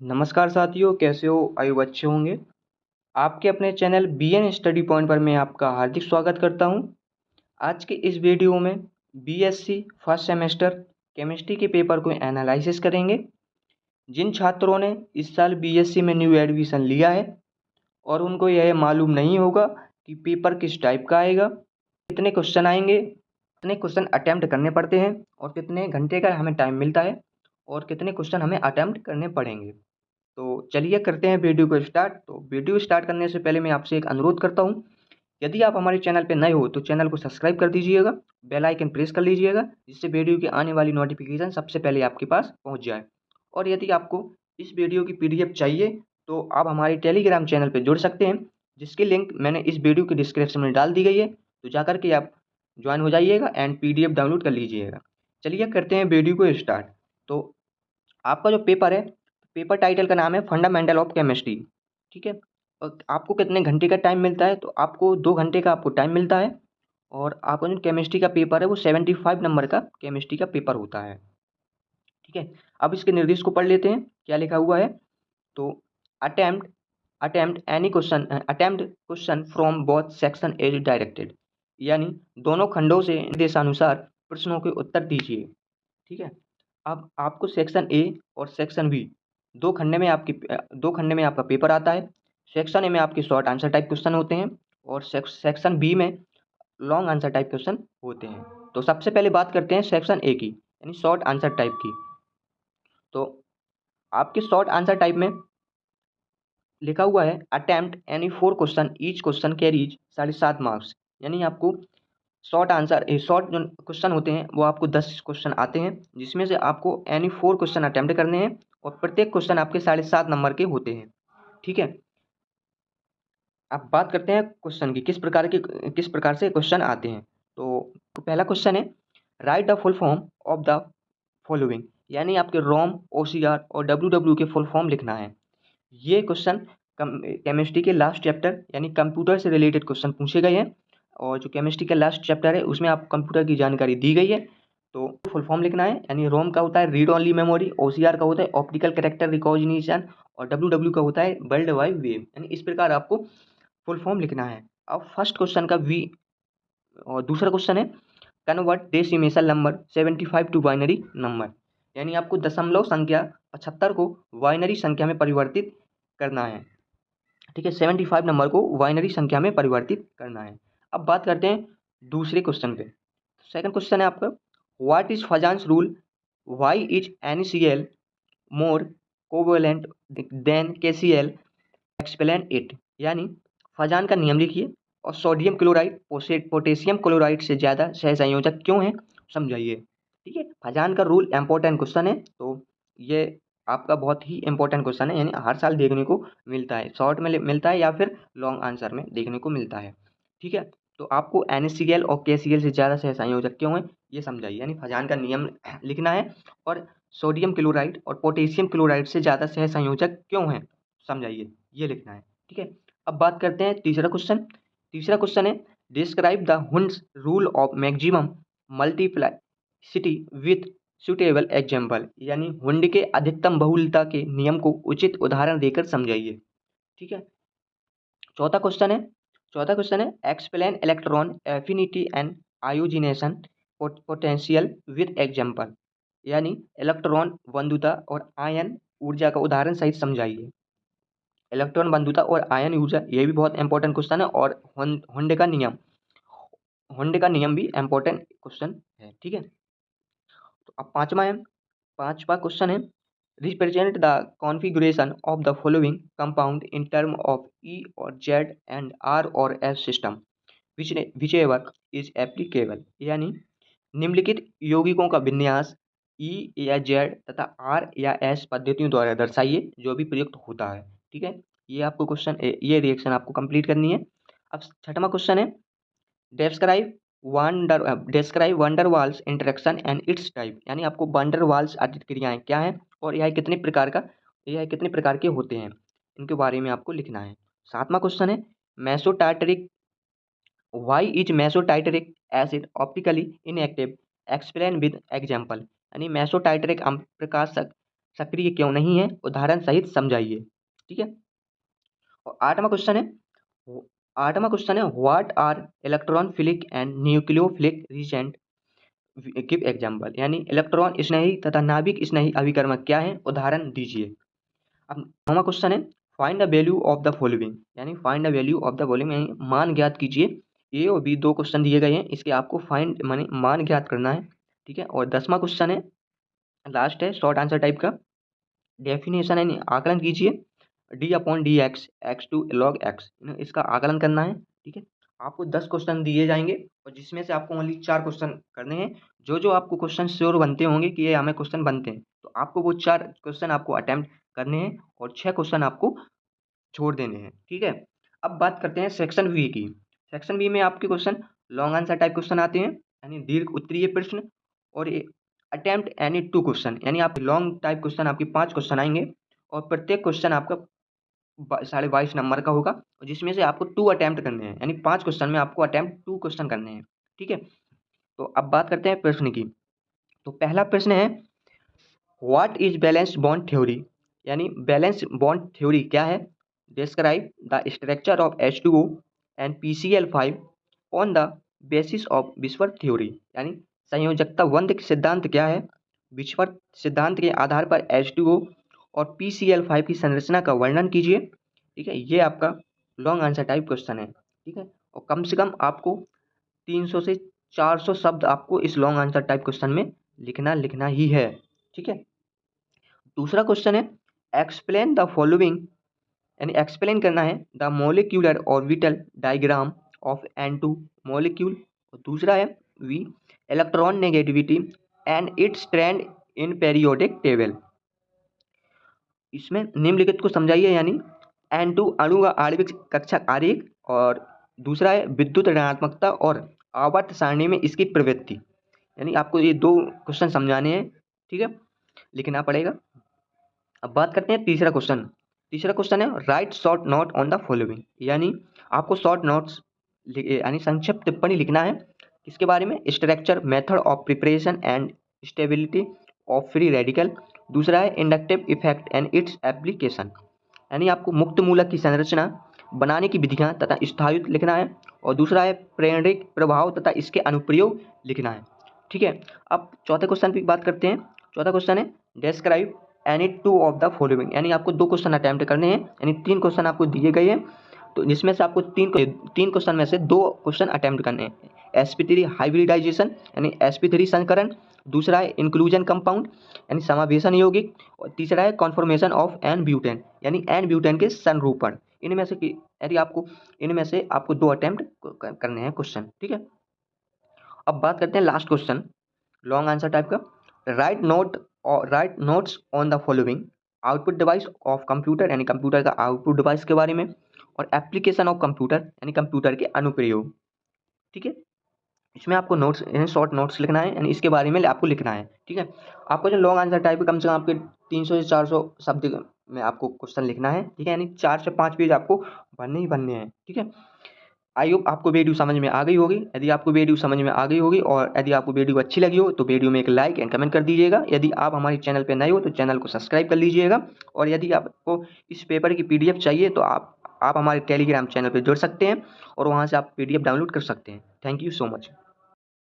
नमस्कार साथियों, कैसे हो? आयु अच्छे होंगे। आपके अपने चैनल बीएन स्टडी पॉइंट पर मैं आपका हार्दिक स्वागत करता हूं। आज के इस वीडियो में बीएससी फर्स्ट सेमेस्टर केमिस्ट्री के पेपर को एनालिसिस करेंगे। जिन छात्रों ने इस साल बीएससी में न्यू एडमिशन लिया है और उनको यह मालूम नहीं होगा कि पेपर किस टाइप का आएगा, कितने क्वेश्चन आएंगे, कितने क्वेश्चन अटेम्प्ट करने पड़ते हैं और कितने घंटे का हमें टाइम मिलता है और कितने क्वेश्चन हमें अटेम्प्ट करने पड़ेंगे। तो चलिए करते हैं वीडियो को स्टार्ट। तो वीडियो स्टार्ट करने से पहले मैं आपसे एक अनुरोध करता हूं, यदि आप हमारे चैनल पर नए हो तो चैनल को सब्सक्राइब कर दीजिएगा, बेल आइकन प्रेस कर लीजिएगा, जिससे वीडियो की आने वाली नोटिफिकेशन सबसे पहले आपके पास पहुंच जाए। और यदि आपको इस वीडियो की पीडीएफ चाहिए तो आप हमारे टेलीग्राम चैनल पर जुड़ सकते हैं, जिसकी लिंक मैंने इस वीडियो के डिस्क्रिप्शन में डाल दी गई है। तो जाकर के आप ज्वाइन हो जाइएगा एंड पीडीएफ डाउनलोड कर लीजिएगा। चलिए करते हैं वीडियो को स्टार्ट। तो आपका जो पेपर है, पेपर टाइटल का नाम है फंडामेंटल ऑफ केमिस्ट्री। ठीक है। और आपको कितने घंटे का टाइम मिलता है? तो आपको 2 घंटे का आपको टाइम मिलता है। और आपका जो केमिस्ट्री का पेपर है वो 75 नंबर का केमिस्ट्री का पेपर होता है। ठीक है। अब इसके निर्देश को पढ़ लेते हैं, क्या लिखा हुआ है। तो attempt attempt question from both section as directed, यानी दोनों खंडों से निर्देशानुसार प्रश्नों के उत्तर दीजिए। ठीक है। अब आपको सेक्शन ए और सेक्शन बी दो खंडे में आपका पेपर आता है। सेक्शन ए में आपके शॉर्ट आंसर टाइप क्वेश्चन होते हैं और सेक्शन बी में लॉन्ग आंसर टाइप क्वेश्चन होते हैं। तो सबसे पहले बात करते हैं सेक्शन ए की, यानी शॉर्ट आंसर टाइप की। तो आपके शॉर्ट आंसर टाइप में लिखा हुआ है attempt any 4 question, each question carries 7.5 marks. यानी आपको शॉर्ट जो क्वेश्चन होते हैं वो आपको 10 क्वेश्चन आते हैं, जिसमें से आपको एनी 4 क्वेश्चन अटेम्प्ट करने हैं और प्रत्येक क्वेश्चन आपके 7.5 नंबर के होते हैं। ठीक है। अब बात करते हैं क्वेश्चन की, किस प्रकार से क्वेश्चन आते हैं। तो पहला क्वेश्चन है right the full form of the following, यानी आपके रोम, ओसीआर और डब्ल्यू के फुल फॉर्म लिखना है। ये क्वेश्चन केमिस्ट्री के लास्ट चैप्टर यानी कंप्यूटर से रिलेटेड क्वेश्चन पूछे गए हैं। और जो केमिस्ट्री का लास्ट चैप्टर है उसमें आप कंप्यूटर की जानकारी दी गई है। तो फुल फॉर्म लिखना है, यानी रोम का होता है रीड ऑनली मेमोरी, ओसीआर का होता है ऑप्टिकल कैरेक्टर रिकॉग्निशन और डब्ल्यू का होता है वर्ल्ड वाइड वेव। यानी इस प्रकार आपको फुल फॉर्म लिखना है। अब फर्स्ट क्वेश्चन का वी और दूसरा क्वेश्चन है convert decimation number 75 to binary number, यानी आपको दशमलव संख्या 75 को बाइनरी संख्या में परिवर्तित करना है। ठीक है। 75 नंबर को बाइनरी संख्या में परिवर्तित करना है। अब बात करते हैं दूसरे क्वेश्चन पे। सेकंड क्वेश्चन है आपका what is Fajans rule, why is NaCl more covalent than KCl, explain it. यानी फजान का नियम लिखिए और सोडियम क्लोराइड पोटेशियम क्लोराइड से ज़्यादा सहसंयोजक क्यों है, समझाइए। ठीक है। फजान का रूल इंपॉर्टेंट क्वेश्चन है, तो ये आपका बहुत ही इंपॉर्टेंट क्वेश्चन है, यानी हर साल देखने को मिलता है, शॉर्ट में मिलता है या फिर लॉन्ग आंसर में देखने को मिलता है। ठीक है। तो आपको NaCl और KCl से ज़्यादा सहसंयोजक क्यों है ये समझाइए, यानी फजान का नियम लिखना है और सोडियम क्लोराइड और पोटेशियम क्लोराइड से ज़्यादा सहसंयोजक क्यों है समझाइए, ये लिखना है। ठीक है। अब बात करते हैं तीसरा क्वेश्चन। तीसरा क्वेश्चन है describe the Hund's rule of maximum multiplicity with suitable example, यानी हुंड के अधिकतम बहुलता के नियम को उचित उदाहरण देकर समझाइए। ठीक है। चौथा क्वेश्चन है explain electron affinity and ionisation potential with example, यानी इलेक्ट्रॉन बंधुता और आयन ऊर्जा का उदाहरण सहित समझाइए। इलेक्ट्रॉन बंधुता और आयन ऊर्जा ये भी बहुत इंपॉर्टेंट क्वेश्चन है और हुंड का नियम भी इंपॉर्टेंट क्वेश्चन है। ठीक है। तो अब पांचवा क्वेश्चन है represent the configuration of the following compound in term of E और Z एंड R और S system which ever is applicable, यानी निम्नलिखित यौगिकों का विन्यास E या Z तथा R या S पद्धतियों द्वारा दर्शाइए जो भी प्रयुक्त होता है। ठीक है। ये आपको ये रिएक्शन आपको कंप्लीट करनी है। अब छठवां क्वेश्चन है describe van der Waals interaction and its type, यानी आपको वंडर वाल्स क्रियाएं क्या हैं और यह कितने प्रकार के होते हैं, इनके बारे में आपको लिखना है। सातवां क्वेश्चन है mesotartaric why is mesotartaric acid optically inactive, explain with example, यानी मेसोटाइटरिक प्रकाशक सक्रिय क्यों नहीं है, उदाहरण सहित समझाइए। ठीक है। और आठवां क्वेश्चन है what are electrophilic and nucleophilic reagent, give example, यानी इलेक्ट्रॉन स्नेही तथा नाभिक स्नेही अभिकर्मक क्या है, उदाहरण दीजिए। अब 9वां क्वेश्चन है find the value of the following, यानी find the value of the following, यानी मान ज्ञात कीजिए। ए और बी दो क्वेश्चन दिए गए हैं, इसके आपको फाइंड माने मान ज्ञात करना है। ठीक है। और 10वां क्वेश्चन है, लास्ट है शॉर्ट आंसर टाइप का, डेफिनेशन यानी आकलन कीजिए। d/dx x2 log x, इसका आकलन करना है। ठीक है। आपको 10 क्वेश्चन दिए जाएंगे और जिसमें से आपको ओनली 4 क्वेश्चन करने हैं। जो जो आपको क्वेश्चन श्योर बनते होंगे कि ये हमें क्वेश्चन बनते हैं, तो आपको वो 4 क्वेश्चन आपको अटेम्प्ट करने हैं और 6 क्वेश्चन आपको छोड़ देने हैं। ठीक है। अब बात करते हैं सेक्शन बी की। सेक्शन बी में आपके question long answer type question आते हैं, यानी दीर्घ उत्तरीय प्रश्न, और अटेम्प्ट एनी 2 क्वेश्चन, यानी आप लॉन्ग टाइप क्वेश्चन आपके 5 क्वेश्चन आएंगे और प्रत्येक क्वेश्चन आपका 22.5 नंबर का होगा, और जिसमें से आपको 2 अटेम्प्ट करने हैं, यानी 5 क्वेश्चन में आपको अटेम्प्ट 2 क्वेश्चन करने हैं। ठीक है। तो अब बात करते हैं प्रश्न की। तो पहला प्रश्न है what is valence bond theory, यानी बैलेंस बॉन्ड थ्योरी क्या है, describe the structure of H2O and PCl5 on the basis of विस्फोट थ्योरी, यानी संयोजकता बंध सिद्धांत क्या है, विस्फोट सिद्धांत के आधार पर H2O और PCl5 की संरचना का वर्णन कीजिए। ठीक है। ये आपका लॉन्ग आंसर टाइप क्वेश्चन है। ठीक है। और कम से कम आपको 300 से 400 शब्द आपको इस लॉन्ग आंसर टाइप क्वेश्चन में लिखना ही है। ठीक है। दूसरा क्वेश्चन है एक्सप्लेन द फॉलोइंग, यानी एक्सप्लेन करना है the molecular orbital diagram of N2 molecule. और दूसरा है V electronegativity and its trend in periodic table. इसमें निम्नलिखित को समझाइए, यानी N2 अणु का आणविक कक्षा आरेख, और दूसरा है विद्युत ऋणात्मकता और आवर्त सारणी में इसकी प्रवृत्ति, यानी आपको ये 2 क्वेश्चन समझाने हैं। ठीक है, लिखना पड़ेगा। अब बात करते हैं तीसरा क्वेश्चन। तीसरा क्वेश्चन है right short note on the following, यानी आपको शॉर्ट नोट्स यानी संक्षिप्त टिप्पणी लिखना है किसके बारे में, structure method of preparation and stability of free radical. दूसरा है inductive effect and its application, यानी आपको मुक्त मूलक की संरचना, बनाने की विधियां तथा स्थायित्व लिखना है। और दूसरा है प्रेरणिक प्रभाव तथा इसके अनुप्रयोग लिखना है। ठीक है। अब चौथे क्वेश्चन की बात करते हैं। चौथा क्वेश्चन है describe any 2 of the following, यानी आपको 2 क्वेश्चन अटेम्प्ट करने हैं, यानी 3 क्वेश्चन आपको दिए गए हैं, तो जिसमें से आपको 3 क्वेश्चन में से 2 क्वेश्चन अटेम्प्ट करने हैं। sp3 हाइब्रिडाइजेशन, यानी sp3 संकरण। दूसरा है इंक्लूजन कंपाउंड, यानी समावेशन यौगिक। और तीसरा है कॉन्फॉर्मेशन ऑफ एन ब्यूटेन, यानी एन ब्यूटेन के संरूपण। इनमें से यदि आपको इनमें से आपको 2 अटेम्प्ट करने हैं क्वेश्चन। ठीक है। अब बात करते हैं last question long answer type का। Write notes on the following output device of computer, यानी कंप्यूटर का आउटपुट डिवाइस के बारे में, और एप्लीकेशन ऑफ कंप्यूटर, यानी कंप्यूटर के अनुप्रयोग। ठीक है। इसमें आपको नोट्स यानी शॉर्ट नोट्स लिखना है, यानी इसके बारे में आपको लिखना है। ठीक है। आपको जो लॉन्ग आंसर टाइप कम से कम आपके 300 से 400 शब्द में आपको क्वेश्चन लिखना है। ठीक है। यानी 4 से 5 पेज आपको भरने ही भरने हैं। ठीक है। आई होप आपको वीडियो समझ में आ गई होगी। यदि आपको वीडियो समझ में आ गई होगी और यदि आपको वीडियो अच्छी लगी हो तो वीडियो में एक लाइक एंड कमेंट कर दीजिएगा। यदि आप हमारे चैनल पर नए हो तो चैनल को सब्सक्राइब कर लीजिएगा। और यदि आपको इस पेपर की PDF चाहिए तो आप हमारे टेलीग्राम चैनल पर जुड़ सकते हैं और वहाँ से आप PDF डाउनलोड कर सकते हैं। Thank you so much.